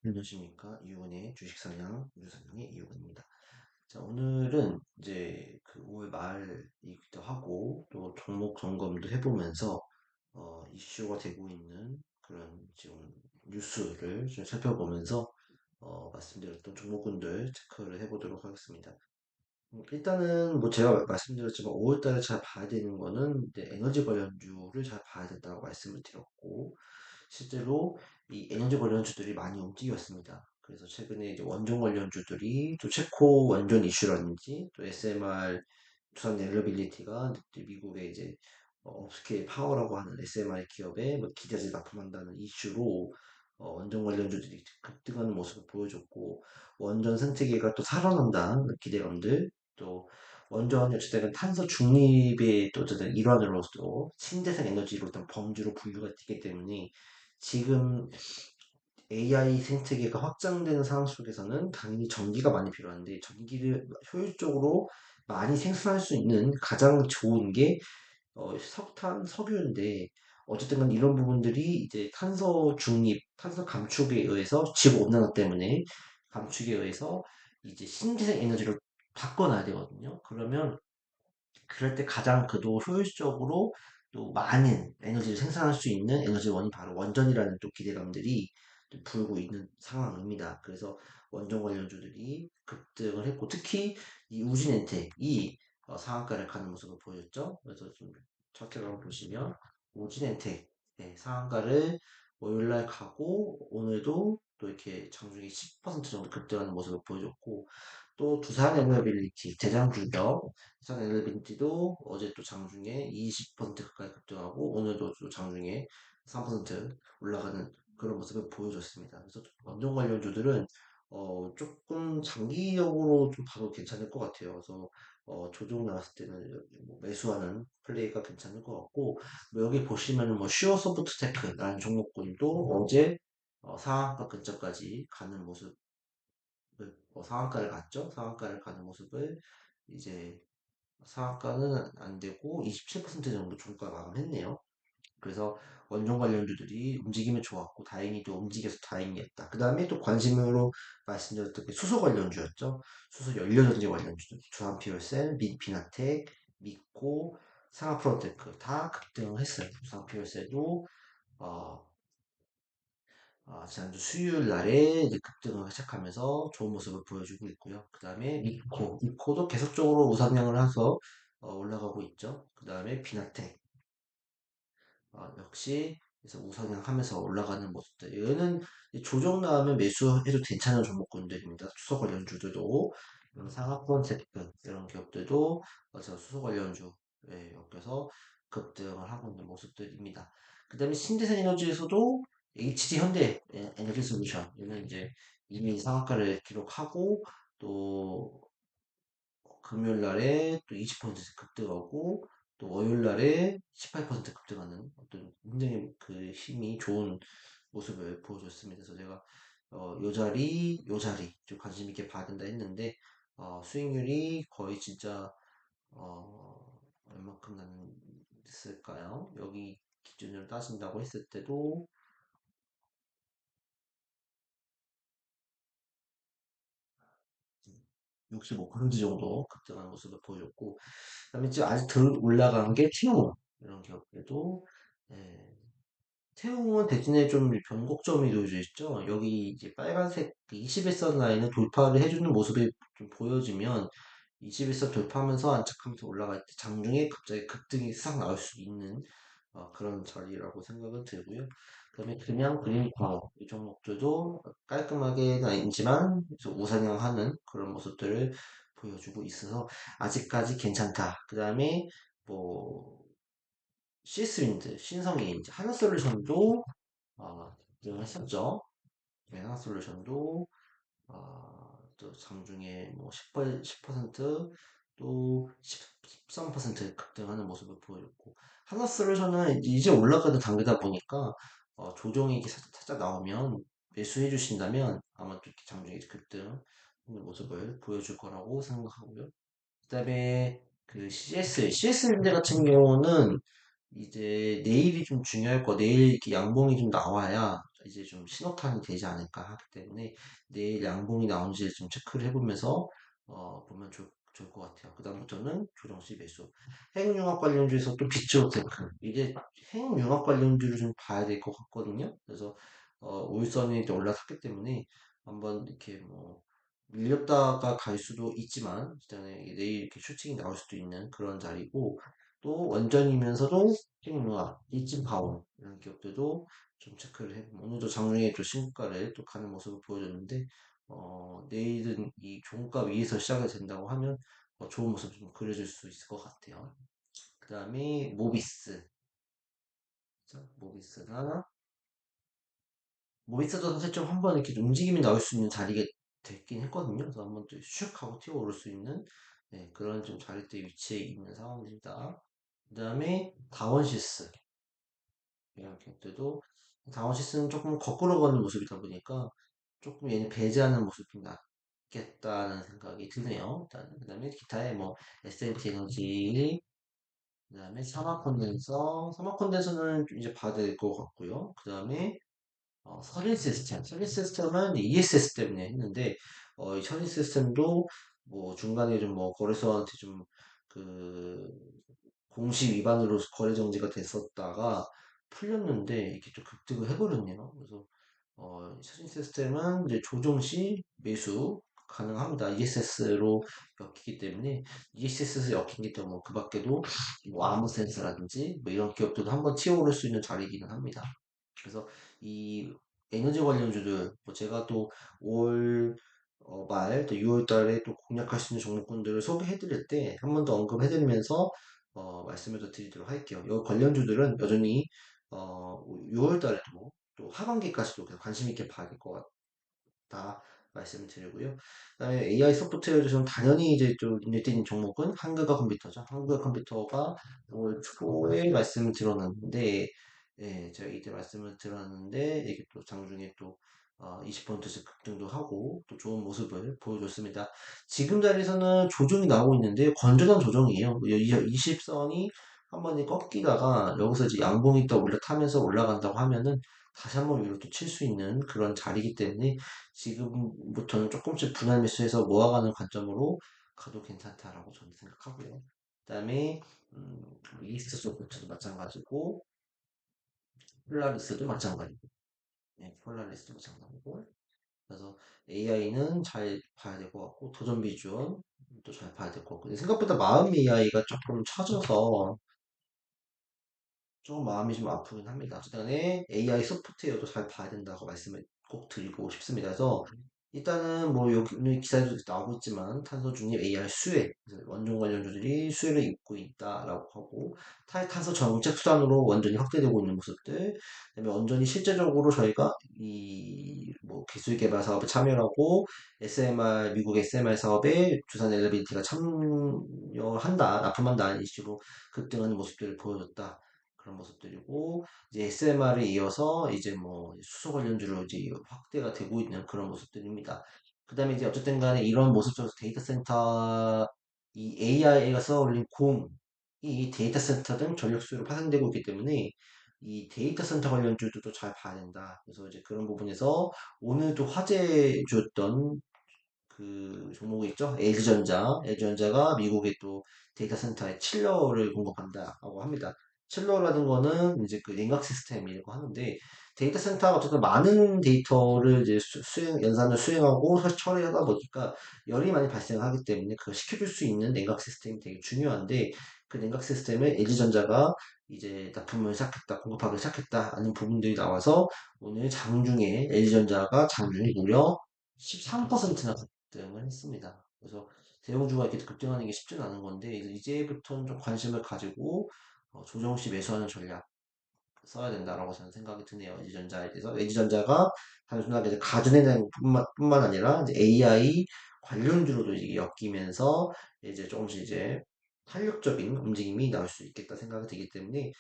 안녕하십니까. 이윤의 주식사냥, 유사냥의 이윤입니다. 자, 오늘은 이제 그 5월 말이기도 하고, 또 종목 점검도 해보면서, 이슈가 되고 있는 그런 지금 뉴스를 좀 살펴보면서, 말씀드렸던 종목군들 체크를 해보도록 하겠습니다. 일단은 뭐 제가 말씀드렸지만 5월 달에 잘 봐야 되는 거는 이제 에너지 관련주를 잘 봐야 된다고 말씀을 드렸고, 실제로 이 에너지 관련주들이 많이 움직였습니다. 그래서 최근에 이제 원전 관련주들이 또 체코 원전 이슈라든지 또 SMR 두산 렐러빌리티가 미국의 이제 업스케일 파워라고 하는 SMR 기업에 뭐 기자재 납품한다는 이슈로 원전 관련주들이 급등하는 모습을 보여줬고, 원전 생태계가 또 살아난다는 기대감들, 또 원전이 어쨌든 탄소 중립의 또 어쨌든 일환으로서 신재생 에너지로 일단 범주로 분류가 되기 때문에, 지금 AI 생태계가 확장되는 상황 속에서는 당연히 전기가 많이 필요한데, 전기를 효율적으로 많이 생산할 수 있는 가장 좋은 게 석탄, 석유인데, 어쨌든 간 이런 부분들이 이제 탄소 중립, 탄소 감축에 의해서 지구 온난화 때문에 감축에 의해서 이제 신재생 에너지를 바꿔놔야 되거든요. 그러면 그럴 때 가장 그도 효율적으로 또 많은 에너지를 생산할 수 있는 에너지원이 바로 원전이라는 또 기대감들이 또 불고 있는 상황입니다. 그래서 원전 관련주들이 급등을 했고, 특히 이 우진엔텍이 상한가를 가는 모습을 보였죠. 그래서 좀 차트를 보시면 우진엔텍, 네, 상한가를 월요일날 가고 오늘도 또 이렇게 장중에 10% 정도 급등하는 모습을 보여줬고, 또 두산 에너빌리티 대장주죠. 두산 에너빌리티도 어제 또 장중에 20% 가까이 급등하고 오늘도 또 장중에 3% 올라가는 그런 모습을 보여줬습니다. 그래서 원전 관련주들은 조금 장기적으로 좀 봐도 괜찮을 것 같아요. 그래서 조정 나왔을 때는 뭐 매수하는 플레이가 괜찮을 것 같고, 뭐 여기 보시면은 뭐 슈어소프트테크라는 종목군도 어제 상한가 근처까지 가는 모습, 상한가를 갔죠. 상한가를 가는 모습을 이제 상한가는 안 되고 27% 정도 종가 마감했네요. 그래서 원전 관련주들이 움직임이 좋았고 다행히도 움직여서 다행이었다. 그 다음에 또 관심으로 말씀드렸던 게 수소 관련주였죠. 수소 연료전지 관련주, 두산피올셀, 비나텍, 미코, 상하프로테크 다 급등했어요. 두산피올셀도 어, 지난주 수요일 날에 이제 급등을 시작하면서 좋은 모습을 보여주고 있고요. 그 다음에 미코도 계속적으로 우상향을 해서 올라가고 있죠. 그 다음에 비나텍, 역시 그래서 우상향하면서 올라가는 모습들. 얘는 조정 나오면 매수해도 괜찮은 종목군들입니다. 수소 관련주들도 이런 상하권 제품 이런 기업들도 저 수소 관련주 엮여서 급등을 하고 있는 모습들입니다. 그 다음에 신재생 에너지에서도 HD 현대 에너지 솔루션 얘는 이제 이미 상한가를 기록하고 또 금요일 날에 또 20% 급등하고 또 월요일 날에 18% 급등하는 어떤 굉장히 그 힘이 좋은 모습을 보여줬습니다. 그래서 제가 요 자리 좀 관심 있게 봐야 된다 했는데, 수익률이 거의 진짜 얼마큼 났을까요? 여기 기준으로 따진다고 했을 때도 음, 65% 정도 급등하는 모습을 보여줬고, 그다음에 지금 아직 덜 올라간 게 티오 이런 기업들도, 예, 태웅은 대신에 좀 변곡점이 놓여져 있죠. 여기 이제 빨간색 그 21선 라인을 돌파를 해주는 모습이 좀 보여지면 21선 돌파하면서 안착하면서 올라갈 때 장중에 갑자기 급등이 싹 나올 수 있는 그런 자리라고 생각은 들고요. 그다음에 그냥 그린파워 이 종목들도 깔끔하게는 아니지만 우상향하는 그런 모습들을 보여주고 있어서 아직까지 괜찮다. 그다음에 뭐 시스윈드, 신성이 이제 하나솔루션도 등을 했었죠. 네, 하나솔루션도 또 장중에 뭐 10%또 13% 급등하는 모습을 보여줬고, 하나솔루션은 이제 올라가는 단계다 보니까 조정이 이렇게 살짝 나오면 매수해 주신다면 아마 또 이렇게 장중에 급등 모습을 보여줄 거라고 생각하고요. 그다음에 그 CS, CS인데 같은 경우는 이제 내일이 좀 중요할 거, 내일 이렇게 양봉이 좀 나와야 이제 좀 신호탄이 되지 않을까 하기 때문에 내일 양봉이 나온지 좀 체크를 해보면서 보면 좋을 것 같아요. 그다음부터는 조정식 매수. 핵융합 관련주에서 또 비츠오테크. 이게 핵융합 관련주를 좀 봐야 될 것 같거든요. 그래서 울선이 이제 올라섰기 때문에 한번 이렇게 뭐 밀렸다가 갈 수도 있지만 일단은 내일 이렇게 슈팅이 나올 수도 있는 그런 자리고 또 원전이면서도 핵융합, 이진 파워 이런 기업들도 좀 체크를 해보면 오늘도 장중에 또 신고가를 또 가는 모습을 보여줬는데 내일은 이 종가 위에서 시작이 된다고 하면 좋은 모습 좀 그려줄 수 있을 것 같아요. 그 다음에 모비스. 자, 모비스도 사실 좀 한번 이렇게 좀 움직임이 나올 수 있는 자리가 됐긴 했거든요. 그래서 한번 또 슉 하고 튀어 오를 수 있는 네, 그런 좀 자리대 위치에 있는 상황입니다. 그 다음에 다원시스. 이런 기업들도 다원시스는 조금 거꾸로 가는 모습이다 보니까 조금 얘는 배제하는 모습이 낫겠다는 생각이 드네요. 일단 그다음에 기타의 뭐 SMT 에너지, 그다음에 산화 콘덴서는 좀 이제 봐야 될 것 같고요. 그다음에 서린 시스템은 ESS 때문에 했는데 이 서린 시스템도 뭐 중간에 좀 뭐 거래소한테 좀 그 공시 위반으로 거래 정지가 됐었다가 풀렸는데 이게 좀 급등을 해버렸네요. 그래서 사진 시스템은 이제 조정 시 매수 가능합니다. ESS로 엮이기 때문에 ESS 엮인 게 또뭐 그 밖에도 뭐 아무센스라든지 뭐 이런 기업들도 한번 튀어오를 수 있는 자리이기는 합니다. 그래서 이 에너지 관련주들 뭐 제가 또 5월 말 또 6월 달에 또 공략할 수 있는 종목군들을 소개해 드릴 때 한 번 더 언급해 드리면서 말씀을 더 드리도록 할게요. 이 관련주들은 여전히 6월 달에도 또 하반기까지도 계속 관심 있게 봐야 될 것 같다 말씀을 드리고요. 그다음에 AI 소프트웨어 중에서 당연히 이제 좀 눈에 띄는 종목은 한국어 컴퓨터죠. 한국어 컴퓨터가 올 초에 말씀을 드렸는데, 예, 제가 이때 말씀을 드렸는데 이게 또 장중에 또 20%씩 급등도 하고 또 좋은 모습을 보여줬습니다. 지금 자리에서는 조정이 나오고 있는데 건전한 조정이에요. 20선이 한 번에 꺾이다가 여기서 이제 양봉이 또 올라타면서 올라간다고 하면은 다시 한번 위로 또 칠 수 있는 그런 자리이기 때문에 지금부터는 조금씩 분할 매수해서 모아가는 관점으로 가도 괜찮다라고 저는 생각하고요. 그다음에 이스트 소프트도 마찬가지고 폴라리스도 마찬가지고, 네, 폴라리스도 마찬가지고. 그래서 AI는 잘 봐야 될 것 같고 도전 비주얼 또 잘 봐야 될 것 같고 생각보다 마음 AI가 조금 처져서 조금 마음이 좀 아프긴 합니다. 그다음에 AI 소프트웨어도 잘 봐야 된다고 말씀을 꼭 드리고 싶습니다. 그래서 일단은 뭐 여기 오늘 기사에도 나오고 있지만 탄소 중립 AI 수혜, 그래서 원전 관련주들이 수혜를 입고 있다라고 하고 탈탄소 정책 수단으로 원전이 확대되고 있는 모습들, 그다음에 원전이 실제적으로 저희가 이 뭐 기술 개발 사업에 참여하고 SMR 미국 SMR 사업에 두산 엘리베이터가 참여한다, 납품한다 이식으로 급등하는 모습들을 보여줬다. 그런 모습들이고 이제 SMR에 이어서 이제 뭐 수소 관련주로 이제 확대가 되고 있는 그런 모습들입니다. 그다음에 이제 어쨌든 간에 이런 모습 속에서 데이터 센터 이 AI가 쏘아올린 공이 데이터 센터 등 전력 수요로 파생되고 있기 때문에 이 데이터 센터 관련주들도 잘 봐야 된다. 그래서 이제 그런 부분에서 오늘도 화제주였던 그 종목이 있죠. LG전자가 미국의 또 데이터 센터에 칠러를 공급한다고 합니다. 칠러라는 거는 이제 그 냉각 시스템이라고 하는데 데이터 센터가 어쨌든 많은 데이터를 이제 연산을 수행하고 처리하다 보니까 열이 많이 발생하기 때문에 그걸 식혀줄 수 있는 냉각 시스템이 되게 중요한데 그 냉각 시스템을 LG전자가 이제 납품을 시작했다, 공급하기 시작했다 하는 부분들이 나와서 오늘 장중에 LG전자가 장중에 무려 13%나 급등을 했습니다. 그래서 대형주가 이렇게 급등하는 게 쉽지는 않은 건데 이제부터는 좀 관심을 가지고 조정시 매수하는 전략 써야 된다라고 저는 생각이 드네요. LG전자에 대해서 LG전자가 단순하게 이제 가전에는 뿐만 아니라 이제 AI 관련주로도 이제 엮이면서 이제 조금씩 이제 탄력적인 움직임이 나올 수 있겠다 생각이 들기 때문에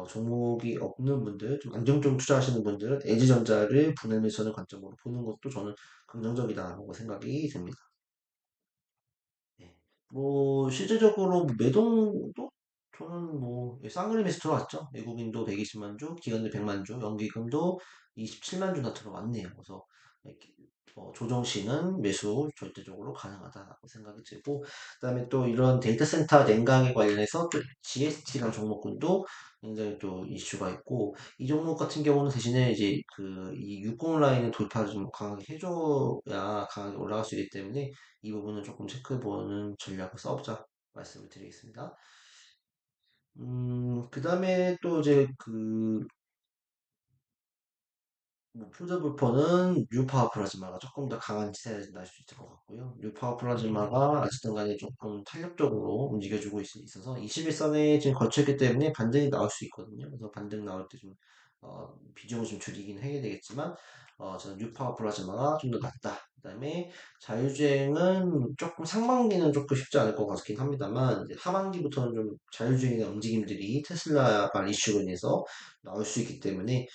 종목이 없는 분들, 좀 안정적으로 투자하시는 분들은 LG전자를 분할 매수하는 관점으로 보는 것도 저는 긍정적이다라고 생각이 듭니다. 네. 뭐 실질적으로 뭐 매동도 저는 뭐 쌍그림에서 들어왔죠. 외국인도 120만 주, 기관도 100만 주, 연기금도 27만 주나 들어왔네요. 그래서 이렇게 조정 시는 매수 절대적으로 가능하다고 생각이 들고, 그다음에 또 이런 데이터 센터 냉각에 관련해서 또 GST라는 종목군도 굉장히 또 이슈가 있고, 이 종목 같은 경우는 대신에 이제 그 이 60 라인의 돌파를 좀 강하게 해줘야 강하게 올라갈 수 있기 때문에 이 부분은 조금 체크해보는 전략을 써보자 말씀을 드리겠습니다. 그 다음에 또 이제 뭐 풀더블퍼는 뉴파워 플라즈마가 조금 더 강한 시세를 날 수 있을 것 같고요. 뉴파워 플라즈마가 어쨌든 간에 조금 탄력적으로 움직여주고 있어서 21선에 지금 걸쳐있기 때문에 반등이 나올 수 있거든요. 그래서 반등 나올 때 좀, 비중을 좀 줄이긴 해야 되겠지만, 저는 뉴파워 플라즈마가 좀 더 낫다. 그 다음에 자율주행은 조금 상반기는 조금 쉽지 않을 것 같긴 합니다만, 이제 하반기부터는 좀 자율주행의 움직임들이 테슬라가 이슈로 인해서 나올 수 있기 때문에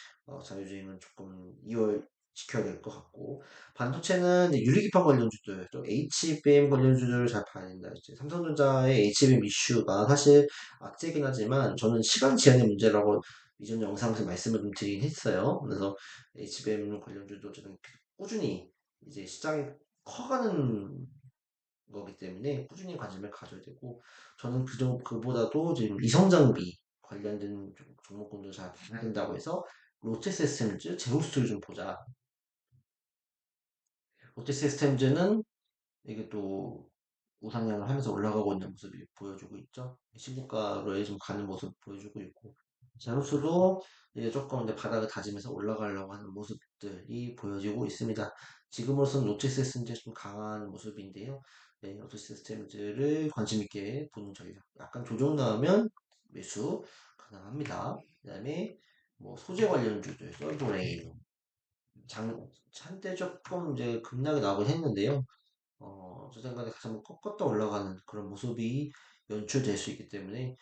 자율주행은 조금 2월 지켜야 될 것 같고 반도체는 이제 유리기판 관련주들 또 HBM 관련주들을 잘 봐야 된다. 이제 삼성전자의 HBM 이슈가 사실 악재긴 하지만 저는 시간 제한의 문제라고 이전 영상에서 말씀을 좀 드리긴 했어요. 그래서 HBM 관련주도 저는 꾸준히 이제 시장이 커가는 거기 때문에 꾸준히 관심을 가져야 되고 저는 그보다도 지금 이성장비 관련된 종목군도 잘 봐야 된다고 해서 롯데시스템즈 제로스를 좀 보자. 롯데시스템즈는 이게 또 우상향을 하면서 올라가고 있는 모습이 보여주고 있죠. 신고가로에 좀 가는 모습 보여주고 있고 제로스도 이제 조금 이제 바닥을 다지면서 올라가려고 하는 모습들이 보여지고 있습니다. 지금으로서는 롯데시스템즈 좀 강한 모습인데요. 네, 롯데시스템즈를 관심 있게 보는 전략. 약간 조정 나오면 매수 가능합니다. 그다음에 뭐 소재 관련주들, 썰도레인 한때 조금 이제 급락이 나오긴 했는데요. 저장간에 다시 한번 꺾었다 올라가는 그런 모습이 연출될 수 있기 때문에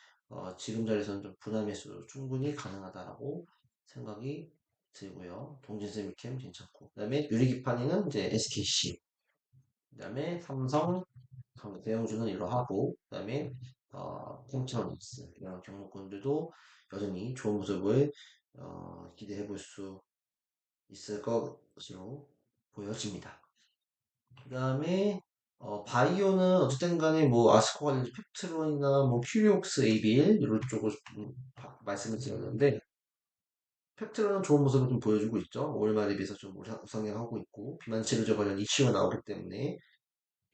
지금 자리에서는 좀 분할 매수 충분히 가능하다라고 생각이 들고요. 동진세 미캠 괜찮고 그다음에 유리기판에는 이제 SKC 그다음에 삼성 대형주는 이러하고 그다음에 컴퓨터닉스 이런 경목군들도 여전히 좋은 모습을 기대해 볼 수 있을 것으로 보여집니다. 그 다음에 바이오는 어쨌든 간에 뭐 아스코 관련 펩트론이나 뭐 큐리옥스 ABL 이런 쪽을 말씀을 드렸는데 펩트론은 좋은 모습을 좀 보여주고 있죠. 월 말에 비해서 좀 우상향하고 있고 비만 치료제 관련 이슈가 나오기 때문에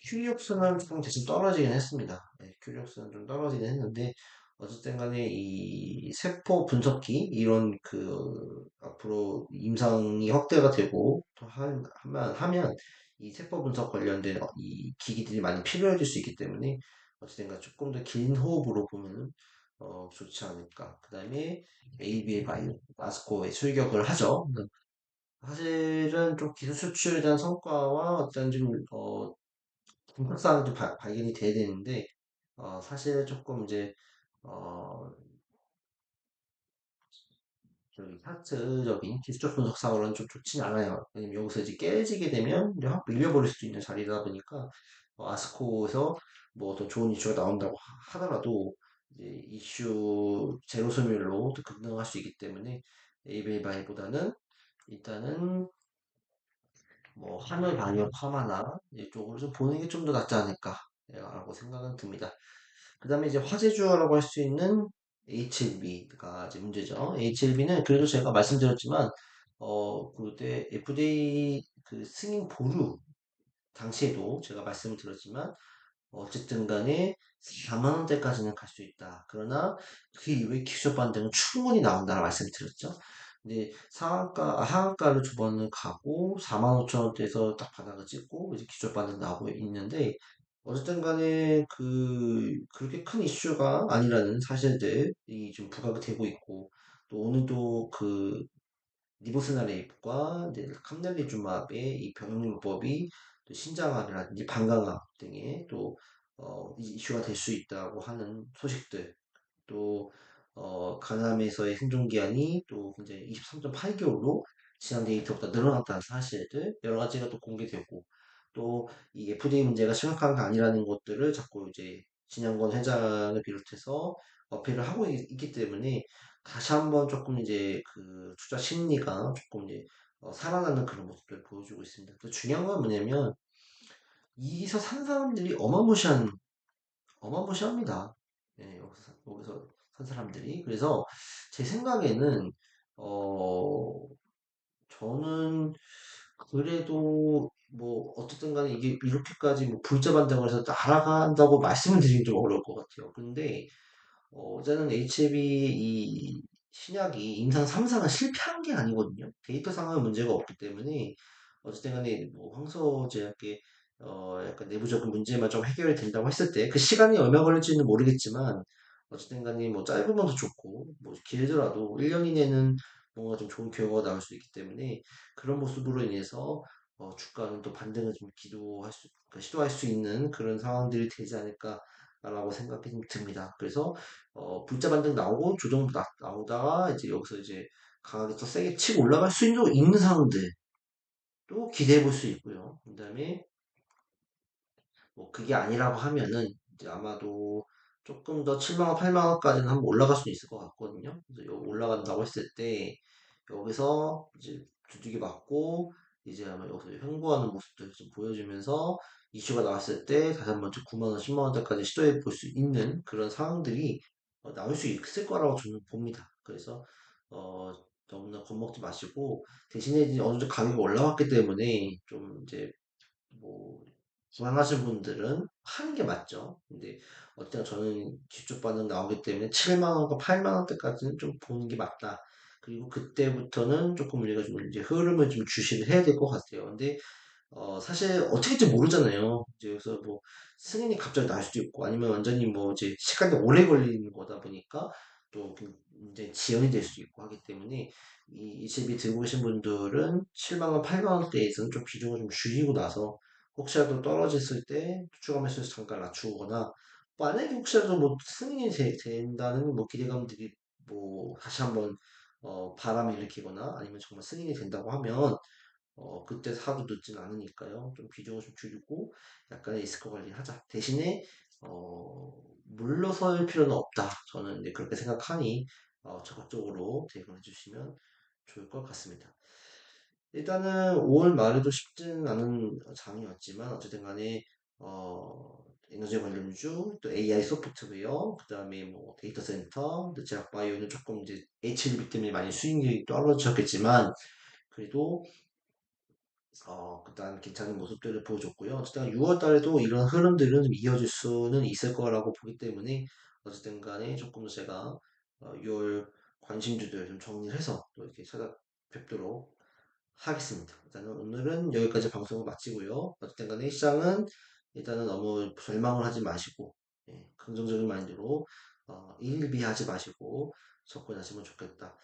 큐리옥스는 조금 대신 떨어지긴 했습니다. 네, 큐리옥스는 좀 떨어지긴 했는데 어쨌든 간에 이 세포 분석기 이런 앞으로 임상이 확대가 되고 또 하면 이 세포 분석 관련된 이 기기들이 많이 필요해질 수 있기 때문에 어쨌든 간 조금 더 긴 호흡으로 보면 좋지 않을까. 그 다음에 ABA 바이오, 아스코에 출격을 하죠. 사실은 좀 기술 수출에 대한 성과와 어떤 좀 분석사항도 발견이 돼야 되는데 사실 조금 이제 어, 저기 차트적인 기술적 분석상으로는 좀 좋진 않아요. 왜냐면 여기서 이제 깨지게 되면 이제 확 밀려버릴 수도 있는 자리다 보니까 아스코에서 뭐 더 좋은 이슈가 나온다고 하더라도 이제 이슈 제로 소멸로 또 급등할 수 있기 때문에 에이베이바이보다는 일단은 뭐 하늘 반영 파마나 이쪽으로 좀 보는 게 좀 더 낫지 않을까라고 생각은 듭니다. 그 다음에 이제 화재주라고 할 수 있는 HLB가 이제 문제죠. HLB는 그래도 제가 말씀드렸지만, 그때 FDA 그 승인 보류 당시에도 제가 말씀을 드렸지만, 어쨌든 간에 4만 원대까지는 갈 수 있다. 그러나 그 이후에 기술 반등은 충분히 나온다는 말씀을 드렸죠. 근데 하한가를 두 번을 가고 4만 5천 원대에서 딱 바닥을 찍고 이제 기술 반등 나오고 있는데 어쨌든 간에 그렇게 큰 이슈가 아니라는 사실들이 좀 부각이 되고 있고 또 오늘도 니보스나레입과 이제 캄넬리주마의 이 병용요법이 또 신장암이라든지 방광암 등의 또 이슈가 될 수 있다고 하는 소식들 또 간암에서의 생존기한이 또 굉장히 23.8개월로 지난 데이터보다 늘어났다는 사실들 여러 가지가 또 공개되고 또 이 FDA 문제가 심각한 게 아니라는 것들을 자꾸 이제 진양건 회장을 비롯해서 어필을 하고 있기 때문에 다시 한번 조금 이제 그 투자 심리가 조금 이제 살아나는 그런 모습들을 보여주고 있습니다. 또 중요한 건 뭐냐면 이기서 산 사람들이 어마무시합니다. 예, 여기서 산 사람들이. 그래서 제 생각에는, 어, 저는 그래도 뭐 어쨌든 간에 이게 이렇게까지 뭐 불자반등을 해서 날아간다고 말씀을 드리긴 좀 어려울 것 같아요. 근데 어제는 HLB 이 신약이 임상 3상은 실패한 게 아니거든요. 데이터상은 문제가 없기 때문에 어쨌든 간에 뭐 황소제약의 약간 내부적인 문제만 좀 해결이 된다고 했을 때 그 시간이 얼마 걸릴지는 모르겠지만 어쨌든 간에 뭐 짧으면 더 좋고 뭐 길더라도 1년 이내는 뭔가 좀 좋은 결과가 나올 수 있기 때문에 그런 모습으로 인해서 주가는 또 반등을 좀 그러니까 시도할 수 있는 그런 상황들이 되지 않을까라고 생각이 좀 듭니다. 그래서 불자 반등 나오고 조정 나오다가 이제 여기서 이제 강하게 더 세게 치고 올라갈 수 있는 상황들도 기대해 볼 수 있고요. 그다음에 뭐 그게 아니라고 하면은 이제 아마도 조금 더 7만 원, 8만 원까지는 한번 올라갈 수 있을 것 같거든요. 그래서 올라간다고 했을 때 여기서 이제 두들겨 맞고 이제 아마 여기서 횡보하는 모습들 좀 보여주면서 이슈가 나왔을 때 다시 한번 9만 원, 10만 원대까지 시도해 볼 수 있는 그런 상황들이 나올 수 있을 거라고 저는 봅니다. 그래서 어, 너무나 겁먹지 마시고 대신에 이제 어느 정도 가격이 올라왔기 때문에 좀 이제 뭐 불안하신 분들은 파는 게 맞죠. 근데 어쨌든 저는 기초 반응 나오기 때문에 7만 원과 8만 원대까지는 좀 보는 게 맞다. 그리고 그때부터는 조금 우리가 좀 이제 흐름을 좀 주시를 해야 될 것 같아요. 근데 사실 어떻게 될지 모르잖아요. 이제 그래서 뭐 승인이 갑자기 날 수도 있고 아니면 완전히 뭐 이제 시간이 오래 걸리는 거다 보니까 또 이제 지연이 될 수도 있고 하기 때문에 이 ECB 들고 계신 분들은 7만 원, 8만 원대에서는 좀 비중을 좀 줄이고 나서 혹시라도 떨어졌을 때 추가 매수해서 잠깐 낮추거나 만약에 혹시라도 뭐 승인이 된다는 뭐 기대감들이 뭐 다시 한번 바람을 일으키거나 아니면 정말 승인이 된다고 하면 그때 사도 늦진 않으니까요. 좀 비중을 좀 줄이고 약간의 리스크 관리하자. 대신에 물러설 필요는 없다. 저는 이제 그렇게 생각하니 적극적으로 대응해 주시면 좋을 것 같습니다. 일단은 5월 말에도 쉽지는 않은 장이었지만 어쨌든 간에 에너지 관련주, 또 AI 소프트웨어, 그 다음에 뭐 데이터 센터, 제약 바이오는 조금 이제 HLB 때문에 많이 수익률이 떨어졌겠지만 그래도 그다음 괜찮은 모습들을 보여줬고요. 어쨌든 6월 달에도 이런 흐름들은 좀 이어질 수는 있을 거라고 보기 때문에 어쨌든 간에 조금 더 제가 6월 관심주들 좀 정리를 해서 또 이렇게 찾아뵙도록 하겠습니다. 일단은 오늘은 여기까지 방송을 마치고요. 어쨌든 간에 시장은 일단은 너무 절망을 하지 마시고 긍정적인 마인드로 일비하지 마시고 접근하시면 좋겠다.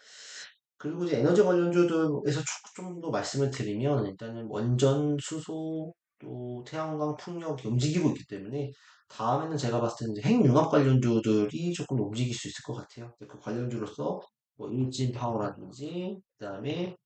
그리고 이제 에너지 관련주들에서 좀 더 말씀을 드리면 일단은 원전, 수소, 또 태양광, 풍력 움직이고 있기 때문에 다음에는 제가 봤을 때는 이제 핵융합 관련주들이 조금 움직일 수 있을 것 같아요. 그 관련주로서 뭐 일진 파워라든지 그다음에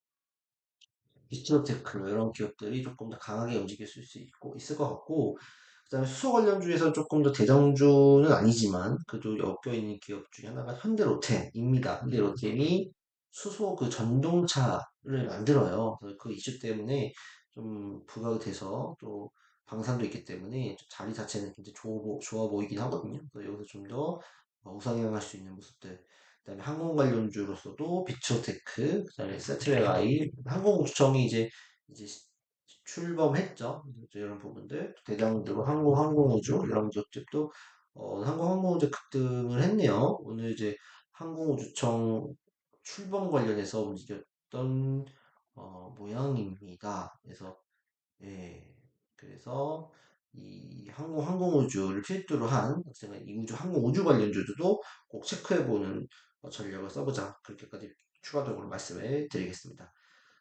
비트로테크 이런 기업들이 조금 더 강하게 움직일 수 있을 것 같고 그다음에 수소 관련주에서 조금 더 대장주는 아니지만 그래도 엮여 있는 기업 중에 하나가 현대로템입니다. 현대로템이 수소 그 전동차를 만들어요. 그래서 그 이슈 때문에 좀 부각이 돼서 또 방산도 있기 때문에 좀 자리 자체는 굉장히 좋아 보이긴 하거든요. 그래서 여기서 좀 더 우상향할 수 있는 모습들. 그다음에 항공 관련주로서도 비츠테크, 그다음에 세트웨어이 항공우주청이 이제 출범했죠. 이제 이런 부분들 대장으로 항공우주 이런 것들도 항공우주 급등을 했네요. 오늘 이제 항공우주청 출범 관련해서 움직였던 모양입니다. 그래서 예, 그래서 이 항공우주를 필두로 한 제가 이 항공우주 관련주들도 꼭 체크해보는 전략을 써보자. 그렇게까지 추가적으로 말씀을 드리겠습니다.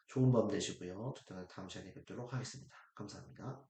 좋은 밤 되시고요. 저는 다음 시간에 뵙도록 하겠습니다. 감사합니다.